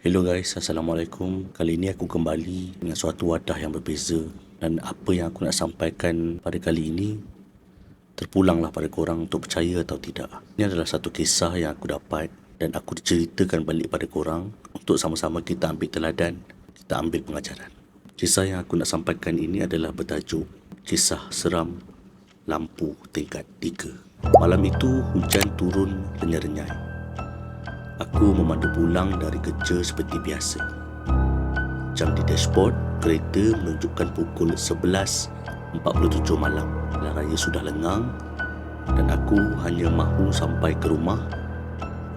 Hello guys, Assalamualaikum. Kali ini aku kembali dengan suatu wadah yang berbeza. Dan apa yang aku nak sampaikan pada kali ini terpulanglah pada korang untuk percaya atau tidak. Ini adalah satu kisah yang aku dapat dan aku diceritakan balik pada korang untuk sama-sama kita ambil teladan, kita ambil pengajaran. Kisah yang aku nak sampaikan ini adalah bertajuk Kisah Seram Lampu Tingkat 3. Malam itu hujan turun renyai-renyai. Aku memandu pulang dari kerja seperti biasa. Jam di dashboard kereta menunjukkan pukul 11.47 malam. Jalan raya sudah lengang dan aku hanya mahu sampai ke rumah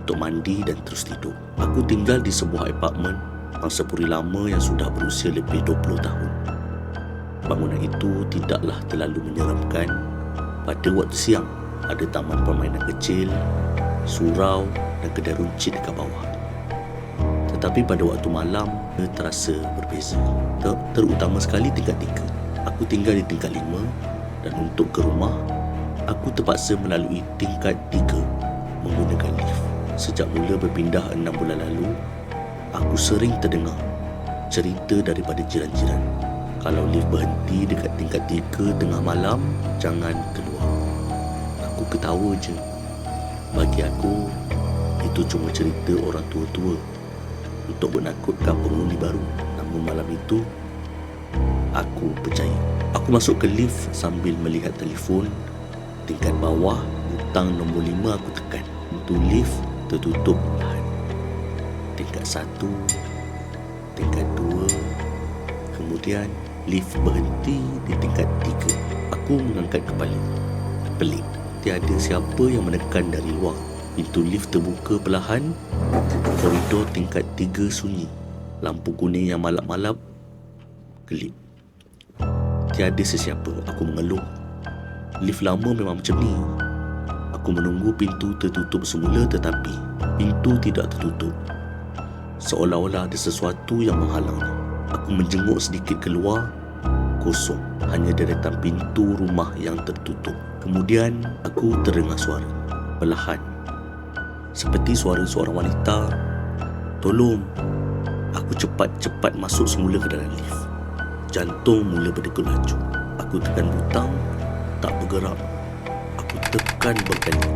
untuk mandi dan terus tidur. Aku tinggal di sebuah apartmen pangsapuri lama yang sudah berusia lebih 20 tahun. Bangunan itu tidaklah terlalu menyeramkan. Pada waktu siang, ada taman permainan kecil, surau dan kedai runcit dekat bawah. Tetapi pada waktu malam, ia terasa berbeza. Terutama sekali tingkat 3. Aku tinggal di tingkat 5 dan untuk ke rumah, aku terpaksa melalui tingkat 3 menggunakan lift. Sejak mula berpindah 6 bulan lalu, aku sering terdengar cerita daripada jiran-jiran. Kalau lift berhenti dekat tingkat 3 tengah malam, jangan keluar. Aku ketawa je. Bagi aku, itu cuma cerita orang tua-tua untuk menakutkan penghuni baru. Namun malam itu, aku percaya. Aku masuk ke lift sambil melihat telefon. Tingkat bawah, butang nombor 5 aku tekan. Pintu lift tertutup perlahan. Tingkat 1, tingkat 2, kemudian lift berhenti di tingkat 3. Aku mengangkat kepala. Pelik. Tiada siapa yang menekan dari luar. Pintu lift terbuka perlahan. Koridor tingkat 3 sunyi. Lampu kuning yang malap-malap kelip. Tiada sesiapa. Aku mengeluh. Lift lama memang macam ni. Aku menunggu pintu tertutup semula, tetapi pintu tidak tertutup. Seolah-olah ada sesuatu yang menghalangnya. Aku menjenguk sedikit keluar. Kosong. Hanya deretan pintu rumah yang tertutup. Kemudian aku terdengar suara perlahan, seperti suara seorang wanita. Tolong. Aku cepat-cepat masuk semula ke dalam lift. Jantung mula berdegup laju. Aku tekan butang, tak bergerak. Aku tekan berkali,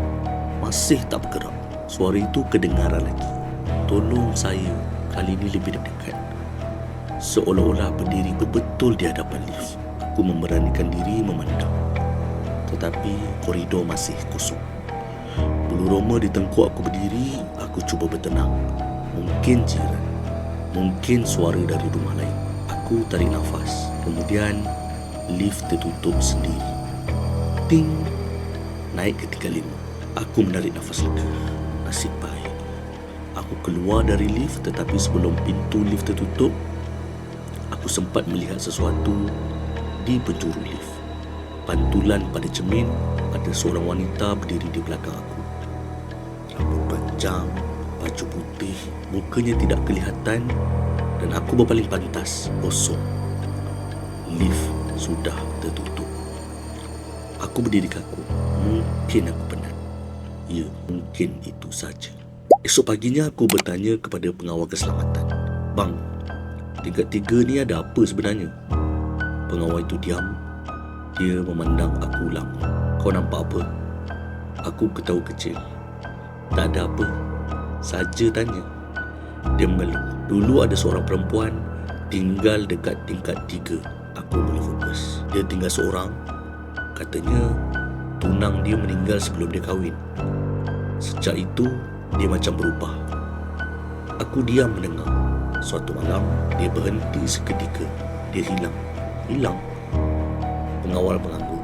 masih tak bergerak. Suara itu kedengaran lagi. Tolong saya, kali ini lebih dekat. Seolah-olah berdiri betul di hadapan lift. Aku memberanikan diri memandang. Tetapi koridor masih kosong. Bulu roma di tengkuk aku berdiri. Aku cuba bertenang. Mungkin jiran, mungkin suara dari rumah lain. Aku tarik nafas. Kemudian lift tertutup sendiri. Ting. Naik ke tingkat 5. Aku menarik nafas lega. Nasib baik. Aku keluar dari lift, tetapi sebelum pintu lift tertutup, aku sempat melihat sesuatu di penjuru lift. Pantulan pada cermin, ada seorang wanita berdiri di belakang aku. Rambut panjang, baju putih, mukanya tidak kelihatan dan aku berpaling pantas, kosong. Lift sudah tertutup. Aku berdiri kaku. Mungkin aku penat. Ya, mungkin itu saja. Esok paginya aku bertanya kepada pengawal keselamatan. Bang, tingkat 3 ni ada apa sebenarnya? Pengawal itu diam. Dia memandang aku lama. Kau nampak apa? Aku ketawa kecil. Tak ada apa. Saja tanya. Dia mengeluh. Dulu ada seorang perempuan tinggal dekat tingkat 3. Aku boleh fokus. Dia tinggal seorang. Katanya tunang dia meninggal sebelum dia kahwin. Sejak itu, dia macam berubah. Aku diam mendengar. Suatu malam, dia berhenti seketika. Dia hilang. Hilang. Pengawal mengangguk.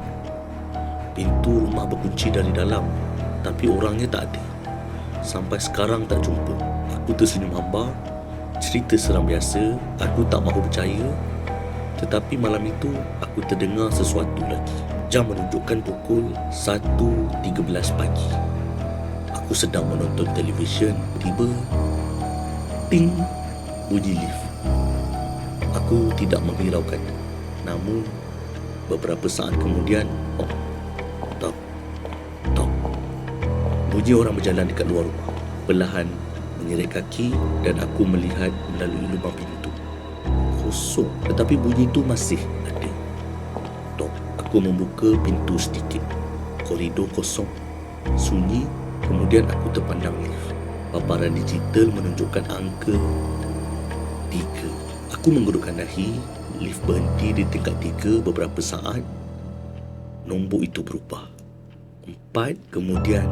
Pintu rumah berkunci dari dalam, tapi orangnya tak ada. Sampai sekarang tak jumpa. Aku tersenyum hambar. Cerita seram biasa. Aku tak mahu percaya. Tetapi malam itu, aku terdengar sesuatu lagi. Jam menunjukkan pukul 1.13 pagi. Aku sedang menonton televisyen. Tiba, ting, bunyi lift. Aku tidak menghiraukan. Namun beberapa saat kemudian, tok, bunyi orang berjalan dekat luar rumah. Perlahan menyeret kaki dan aku melihat melalui lubang pintu. Kosong, tetapi bunyi itu masih ada. Tok, aku membuka pintu sedikit. Koridor kosong, sunyi. Kemudian aku terpandang lift. Paparan digital menunjukkan angka 3. Aku menggerutkan dahi. Lift berhenti di tingkat 3 beberapa saat. Nombor itu berubah. 4, kemudian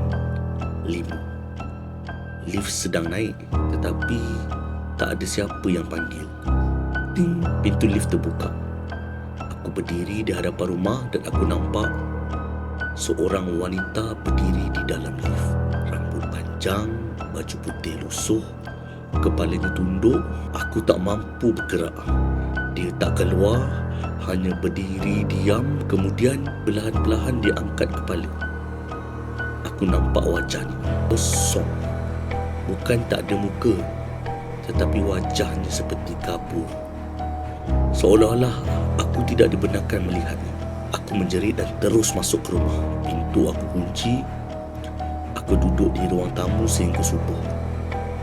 5. Lift sedang naik, tetapi tak ada siapa yang panggil. Ting, pintu lift terbuka. Aku berdiri di hadapan rumah dan aku nampak seorang wanita berdiri di dalam lift. Rambut panjang, baju putih lusuh, kepalanya tunduk. Aku tak mampu bergerak. Dia tak keluar, hanya berdiri diam. Kemudian perlahan-lahan dia angkat kepala. Aku nampak wajahnya kosong. Bukan tak ada muka, tetapi wajahnya seperti kabur. Seolah-olah aku tidak dibenarkan melihatnya. Aku menjerit dan terus masuk ke rumah. Pintu aku kunci. Aku duduk di ruang tamu sehingga subuh.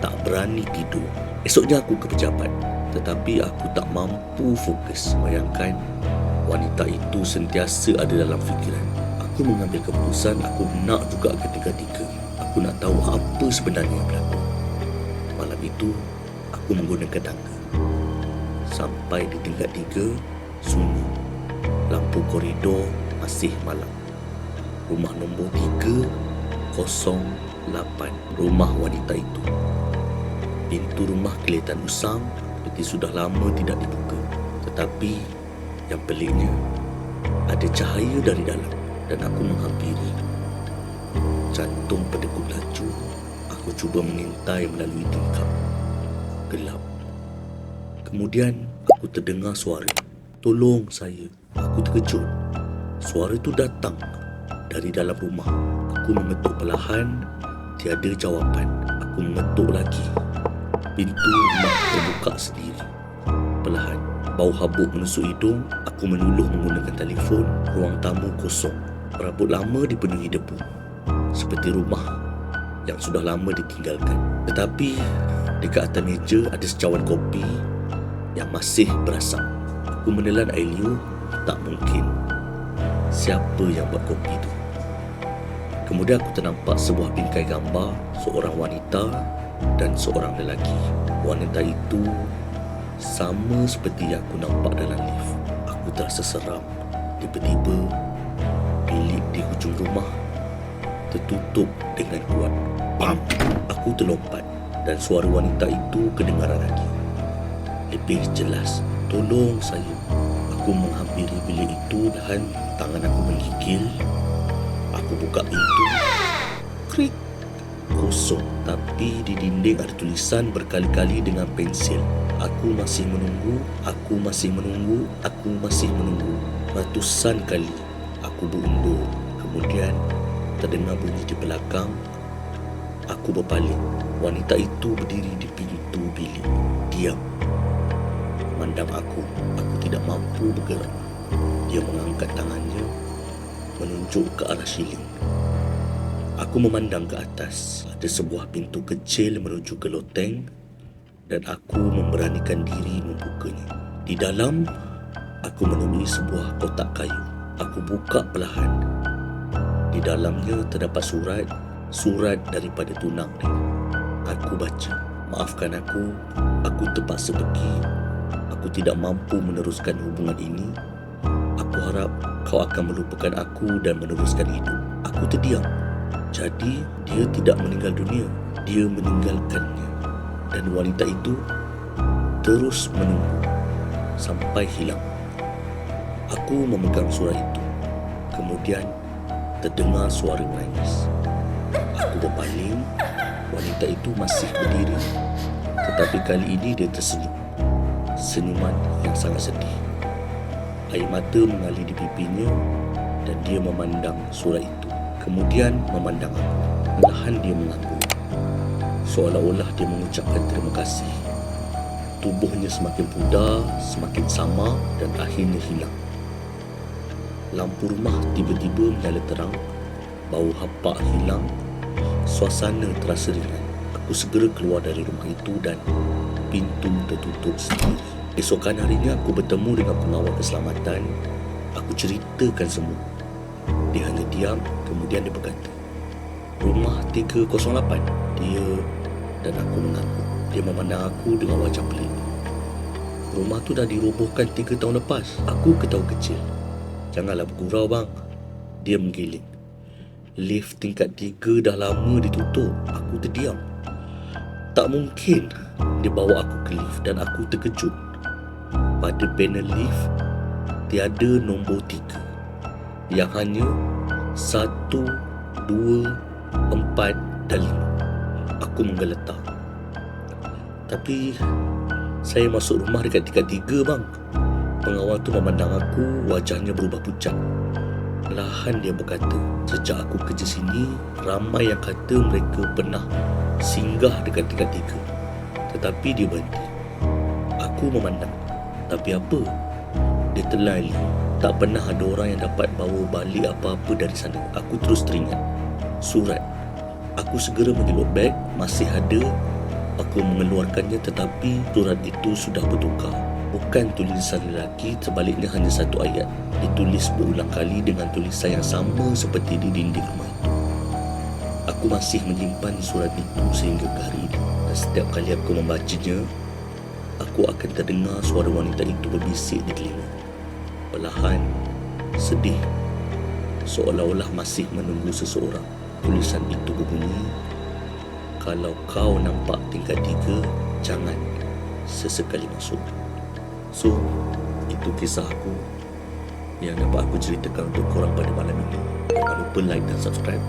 Tak berani tidur. Esoknya aku ke pejabat, tetapi aku tak mampu fokus. Bayangkan, wanita itu sentiasa ada dalam fikiran. Aku mengambil keputusan. Aku nak juga ketiga-tiga. Aku nak tahu apa sebenarnya yang berlaku. Malam itu, aku menggunakan tangga. Sampai di tingkat 3, sunyi. Lampu koridor masih malam. Rumah nombor 308. Rumah wanita itu. Pintu rumah kelihatan usang, seperti sudah lama tidak dibuka. Tetapi yang peliknya, ada cahaya dari dalam dan aku menghampiri. Jantung berdegup laju. Aku cuba mengintai melalui tingkap. Gelap. Kemudian aku terdengar suara. Tolong saya. Aku terkejut. Suara itu datang dari dalam rumah. Aku mengetuk perlahan. Tiada jawapan. Aku mengetuk lagi. Pintu rumah terbuka sendiri. Perlahan. Bau habuk menusuk hidung. Aku menuluh menggunakan telefon. Ruang tamu kosong. Perabot lama dipenuhi debu. Seperti rumah yang sudah lama ditinggalkan. Tetapi dekat atas meja ada secawan kopi yang masih berasap. Aku menelan air liur. Tak mungkin. Siapa yang buat kopi itu? Kemudian aku ternampak sebuah bingkai gambar seorang wanita dan seorang lelaki. Wanita itu sama seperti yang aku nampak dalam lift. Aku terasa seram. Tiba-tiba bilik di hujung rumah tertutup dengan kuat. Bam! Aku terlompat dan suara wanita itu kedengaran lagi. Lebih jelas. Tolong saya. Aku menghampiri bilik itu dan tangan aku menggigil. Aku buka pintu. Krik. Kosong. Tapi di dinding ada tulisan berkali-kali dengan pensil. Aku masih menunggu. Aku masih menunggu. Aku masih menunggu. Ratusan kali aku berundur. Kemudian terdengar bunyi di belakang. Aku berpaling. Wanita itu berdiri di pintu bilik. Diam. Memandang aku. Aku tidak mampu bergerak. Dia mengangkat tangannya menunjuk ke arah siling. Aku memandang ke atas. Ada sebuah pintu kecil menuju ke loteng dan aku memberanikan diri membukanya. Di dalam, aku menemui sebuah kotak kayu. Aku buka perlahan. Di dalamnya terdapat surat daripada tunang dia. Aku baca. Maafkan aku terpaksa pergi. Aku tidak mampu meneruskan hubungan ini. Aku harap kau akan melupakan aku dan meneruskan hidup. Aku terdiam. Jadi, dia tidak meninggal dunia. Dia meninggalkannya. Dan wanita itu terus menunggu sampai hilang. Aku memegang surat itu. Kemudian terdengar suara menangis. Aku berpaling. Wanita itu masih berdiri. Tetapi kali ini dia tersenyum. Senyuman yang sangat sedih. Air mata mengalir di pipinya dan dia memandang surat itu. Kemudian memandang aku. Perlahan dia mengangguk. Seolah-olah dia mengucapkan terima kasih. Tubuhnya semakin pudar, semakin samar dan akhirnya hilang. Lampu rumah tiba-tiba menyala terang. Bau hapak hilang. Suasana terasa ringan. Aku Aku segera keluar dari rumah itu dan pintu tertutup sendiri. Esokan harinya aku bertemu dengan pengawal keselamatan. Aku ceritakan semua. Dia hanya diam, kemudian dia berkata, "Rumah 308." Dia dan aku mengaku. Dia memandang aku dengan wajah pelik. "Rumah tu dah dirobohkan 3 tahun lepas." Aku ketawa kecil. "Janganlah bergurau bang." Dia menggeleng. "Lift tingkat 3 dah lama ditutup." Aku terdiam. "Tak mungkin." Dia bawa aku ke lift dan aku terkejut. Pada panel lift tiada nombor 3, yang hanya 1, 2, 4 dan 5. Aku menggeletar. "Tapi saya masuk rumah dekat tingkat 3 bang." Pengawal tu memandang aku, wajahnya berubah pucat. Perlahan dia berkata, "Sejak aku kerja sini, ramai yang kata mereka pernah singgah dekat tingkat 3. Tetapi dia berhenti." Aku memandang. "Tapi apa?" Dia terlali. "Tak pernah ada orang yang dapat bawa balik apa-apa dari sana." Aku terus teringat. Surat. Aku segera menjeluk beg. Masih ada. Aku mengeluarkannya, tetapi surat itu sudah bertukar. Bukan tulisan lelaki, sebaliknya hanya satu ayat. Ditulis berulang kali dengan tulisan yang sama seperti di dinding rumah itu. Aku masih menyimpan surat itu sehingga ke hari ini. Dan setiap kali aku membacanya, aku akan terdengar suara wanita itu berbisik di telinga. Perlahan, sedih, seolah-olah masih menunggu seseorang. Tulisan itu berbunyi, "Kalau kau nampak tingkat 3, jangan sesekali masuk." So, itu kisah aku yang dapat aku ceritakan untuk korang pada malam ini. Jangan lupa like dan subscribe.